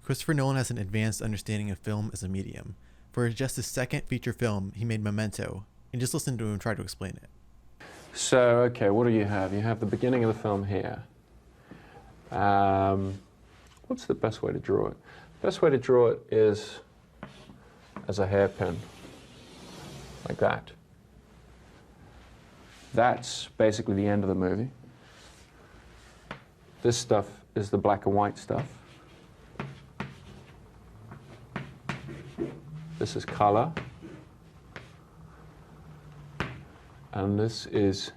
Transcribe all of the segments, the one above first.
Christopher Nolan has an advanced understanding of film as a medium. For just his second feature film, he made Memento, and just listen to him try to explain it. So, okay, what do you have? You have the beginning of the film here. What's the best way to draw it? The best way to draw it is as a hairpin, like that. That's basically the end of the movie. This stuff is the black and white stuff. This is color. And this is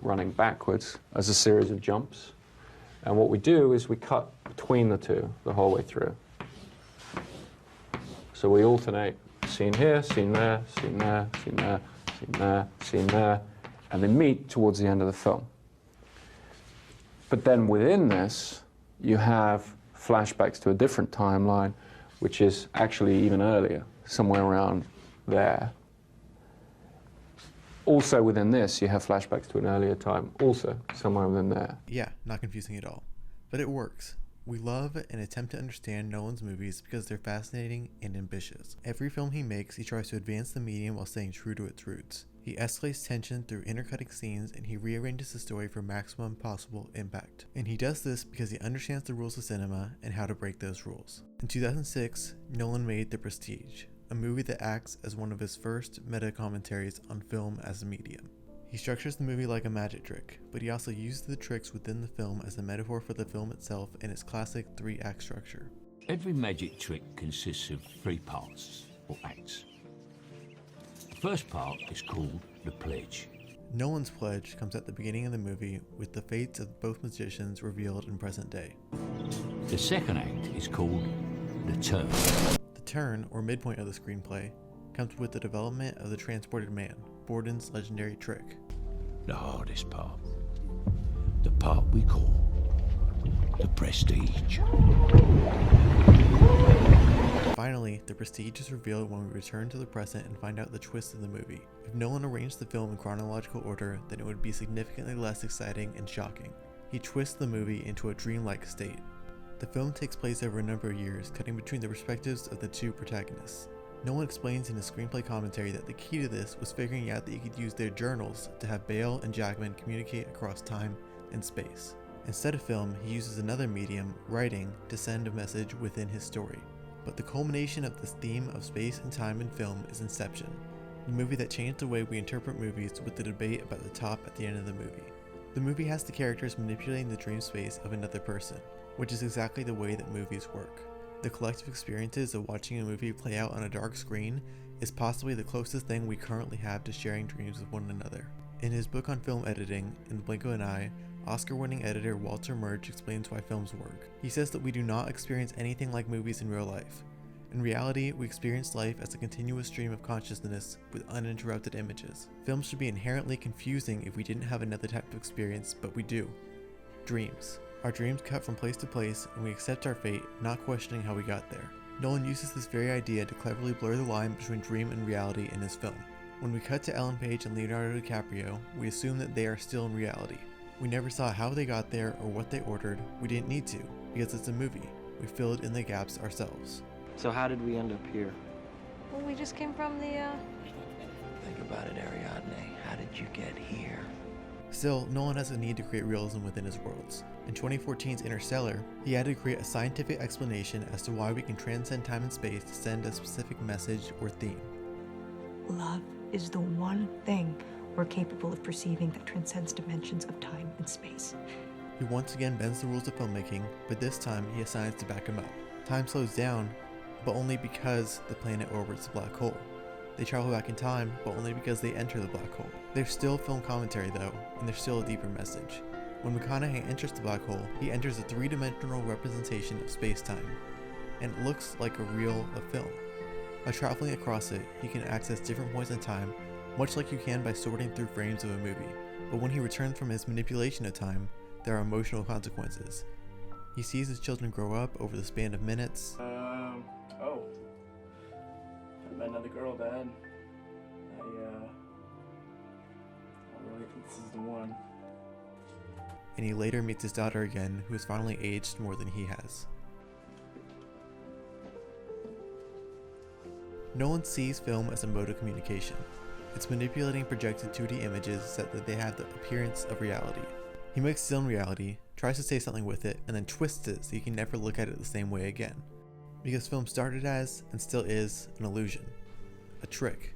running backwards as a series of jumps. And what we do is we cut between the two the whole way through. So we alternate scene here, scene there, scene there, scene there, scene there, scene there, and they meet towards the end of the film. But then within this, you have flashbacks to a different timeline, which is actually even earlier, somewhere around there. Also within this, you have flashbacks to an earlier time, also somewhere within there. Yeah, not confusing at all. But it works. We love and attempt to understand Nolan's movies because they're fascinating and ambitious. Every film he makes, he tries to advance the medium while staying true to its roots. He escalates tension through intercutting scenes, and he rearranges the story for maximum possible impact. And he does this because he understands the rules of cinema and how to break those rules. In 2006, Nolan made The Prestige, a movie that acts as one of his first meta-commentaries on film as a medium. He structures the movie like a magic trick, but he also uses the tricks within the film as a metaphor for the film itself and its classic 3-act structure. Every magic trick consists of 3 parts, or acts. The first part is called the pledge. Nolan's pledge comes at the beginning of the movie with the fates of both magicians revealed in present day. The second act is called the turn. The turn, or midpoint of the screenplay, comes with the development of the transported man, Borden's legendary trick. The hardest part. The part we call the prestige. Finally, the prestige is revealed when we return to the present and find out the twist of the movie. If Nolan arranged the film in chronological order, then it would be significantly less exciting and shocking. He twists the movie into a dreamlike state. The film takes place over a number of years, cutting between the perspectives of the 2 protagonists. Nolan explains in his screenplay commentary that the key to this was figuring out that he could use their journals to have Bale and Jackman communicate across time and space. Instead of film, he uses another medium, writing, to send a message within his story. But the culmination of this theme of space and time in film is Inception, the movie that changed the way we interpret movies with the debate about the top at the end of the movie. The movie has the characters manipulating the dream space of another person, which is exactly the way that movies work. The collective experiences of watching a movie play out on a dark screen is possibly the closest thing we currently have to sharing dreams with one another. In his book on film editing, In the Blink of an Eye, Oscar-winning editor Walter Murch explains why films work. He says that we do not experience anything like movies in real life. In reality, we experience life as a continuous stream of consciousness with uninterrupted images. Films should be inherently confusing if we didn't have another type of experience, but we do. Dreams. Our dreams cut from place to place, and we accept our fate, not questioning how we got there. Nolan uses this very idea to cleverly blur the line between dream and reality in his film. When we cut to Ellen Page and Leonardo DiCaprio, we assume that they are still in reality. We never saw how they got there or what they ordered. We didn't need to, because it's a movie. We filled in the gaps ourselves. So how did we end up here? Well, we just came from the, Think about it, Ariadne. How did you get here? Still, Nolan has a need to create realism within his worlds. In 2014's Interstellar, he had to create a scientific explanation as to why we can transcend time and space to send a specific message or theme. Love is the one thing we're capable of perceiving that transcends dimensions of time and space. He once again bends the rules of filmmaking, but this time he has science to back him up. Time slows down, but only because the planet orbits a black hole. They travel back in time, but only because they enter the black hole. There's still film commentary though, and there's still a deeper message. When McConaughey enters the black hole, he enters a 3-dimensional representation of space-time, and it looks like a reel of film. By traveling across it, he can access different points in time, much like you can by sorting through frames of a movie. But when he returns from his manipulation of time, there are emotional consequences. He sees his children grow up over the span of minutes. Oh. I met another girl, Dad. I really think this is the one. And he later meets his daughter again, who has finally aged more than he has. Nolan sees film as a mode of communication. It's manipulating projected 2D images so that they have the appearance of reality. He makes his own reality, tries to say something with it, and then twists it so you can never look at it the same way again. Because film started as, and still is, an illusion. A trick.